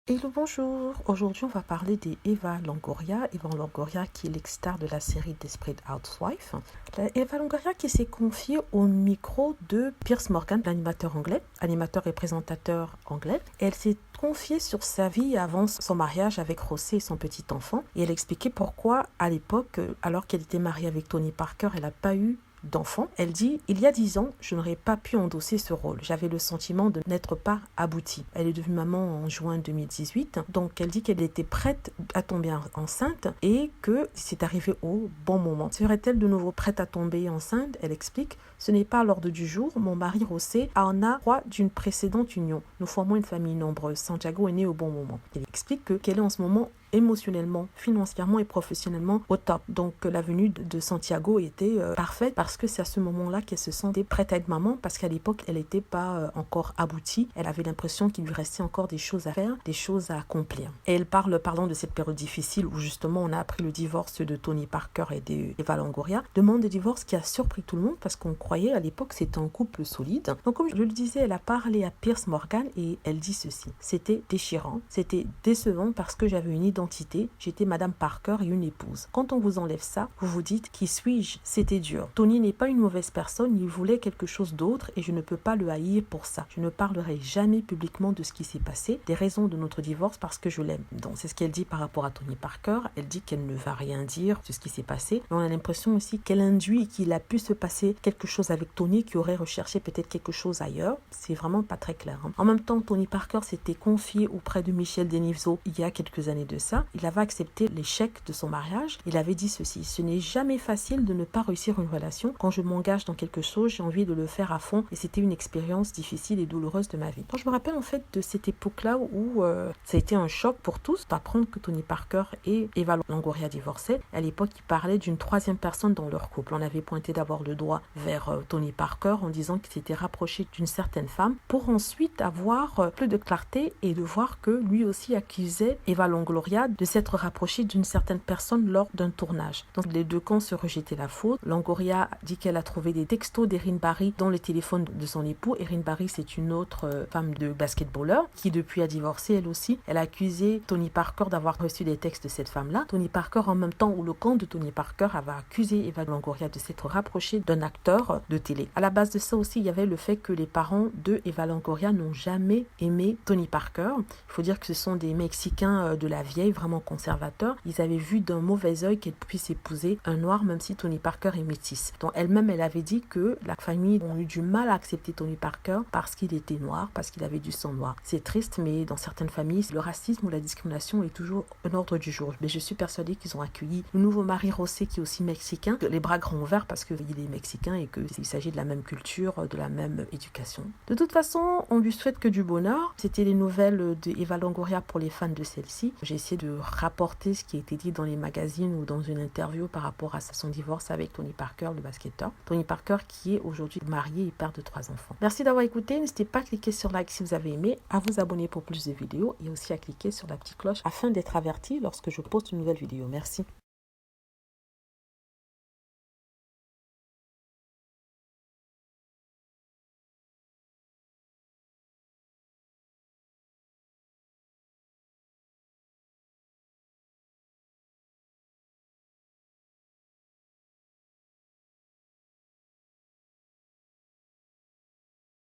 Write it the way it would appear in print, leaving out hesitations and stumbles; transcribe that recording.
Hello, bonjour. Aujourd'hui, on va parler d'Eva Longoria. Eva Longoria, qui est l'ex-star de la série Desperate Housewives. Eva Longoria qui s'est confiée au micro de Piers Morgan, l'animateur anglais, animateur et présentateur anglais. Elle s'est confiée sur sa vie avant son mariage avec José et son petit enfant. Et elle expliquait pourquoi, à l'époque, alors qu'elle était mariée avec Tony Parker, elle n'a pas eu d'enfant. Elle dit: il y a 10 ans, je n'aurais pas pu endosser ce rôle. J'avais le sentiment de n'être pas aboutie. Elle est devenue maman en juin 2018. Donc elle dit qu'elle était prête à tomber enceinte et que c'est arrivé au bon moment. Serait-elle de nouveau prête à tomber enceinte? Elle explique: ce n'est pas à l'ordre du jour. Mon mari José en a droit d'une précédente union. Nous formons une famille nombreuse. Santiago est né au bon moment. Elle explique qu'elle est en ce moment émotionnellement, financièrement et professionnellement au top. Donc la venue de Santiago était parfaite parce que c'est à ce moment-là qu'elle se sentait prête à être maman, parce qu'à l'époque elle n'était pas encore aboutie. Elle avait l'impression qu'il lui restait encore des choses à faire, des choses à accomplir. Et elle parlant de cette période difficile où justement on a appris le divorce de Tony Parker et d'Eva Longoria, demande de divorce qui a surpris tout le monde parce qu'on croyait à l'époque que c'était un couple solide. Donc comme je le disais, elle a parlé à Piers Morgan et elle dit ceci: c'était déchirant, c'était décevant parce que j'avais une identité. J'étais Madame Parker et une épouse. Quand on vous enlève ça, vous vous dites: qui suis-je? C'était dur. Tony n'est pas une mauvaise personne, il voulait quelque chose d'autre et je ne peux pas le haïr pour ça. Je ne parlerai jamais publiquement de ce qui s'est passé, des raisons de notre divorce, parce que je l'aime. Donc c'est ce qu'elle dit par rapport à Tony Parker. Elle dit qu'elle ne va rien dire de ce qui s'est passé, mais on a l'impression aussi qu'elle induit qu'il a pu se passer quelque chose avec Tony, qui aurait recherché peut-être quelque chose ailleurs. C'est vraiment pas très clair. En même temps, Tony Parker s'était confié auprès de Michel Denisot il y a quelques années de ça. Il avait accepté l'échec de son mariage. Il avait dit ceci: ce n'est jamais facile de ne pas réussir une relation. Quand je m'engage dans quelque chose, j'ai envie de le faire à fond et c'était une expérience difficile et douloureuse de ma vie. Donc je me rappelle en fait de cette époque-là où ça a été un choc pour tous d'apprendre que Tony Parker et Eva Longoria divorçaient. À l'époque, ils parlaient d'une troisième personne dans leur couple. On avait pointé d'abord le doigt vers Tony Parker en disant qu'il s'était rapproché d'une certaine femme, pour ensuite avoir plus de clarté et de voir que lui aussi accusait Eva Longoria de s'être rapproché d'une certaine personne lors d'un tournage. Donc les deux camps se rejetaient la faute. Longoria dit qu'elle a trouvé des textos d'Erin Barry dans le téléphone de son époux. Erin Barry, c'est une autre femme de basketballeur qui depuis a divorcé elle aussi. Elle a accusé Tony Parker d'avoir reçu des textes de cette femme-là. Tony Parker, en même temps où le camp de Tony Parker avait accusé Eva Longoria de s'être rapproché d'un acteur de télé. À la base de ça aussi, il y avait le fait que les parents de Eva Longoria n'ont jamais aimé Tony Parker. Il faut dire que ce sont des Mexicains de la vieille, vraiment conservateurs. Ils avaient vu d'un mauvais œil qu'elle puisse épouser un noir, même si Tony Parker est métisse. Donc elle-même, elle avait dit que la famille a eu du mal à accepter Tony Parker parce qu'il était noir, parce qu'il avait du sang noir. C'est triste, mais dans certaines familles, le racisme ou la discrimination est toujours un ordre du jour. Mais je suis persuadée qu'ils ont accueilli le nouveau mari José, qui est aussi mexicain, les bras grands ouverts parce qu'il est mexicain et qu'il s'agit de la même culture, de la même éducation. De toute façon, on lui souhaite que du bonheur. C'était les nouvelles de Eva Longoria pour les fans de celle-ci. J'ai essayé de rapporter ce qui a été dit dans les magazines ou dans une interview par rapport à son divorce avec Tony Parker, le basketteur. Tony Parker qui est aujourd'hui marié et père de 3 enfants. Merci d'avoir écouté. N'hésitez pas à cliquer sur like si vous avez aimé, à vous abonner pour plus de vidéos et aussi à cliquer sur la petite cloche afin d'être averti lorsque je poste une nouvelle vidéo. Merci.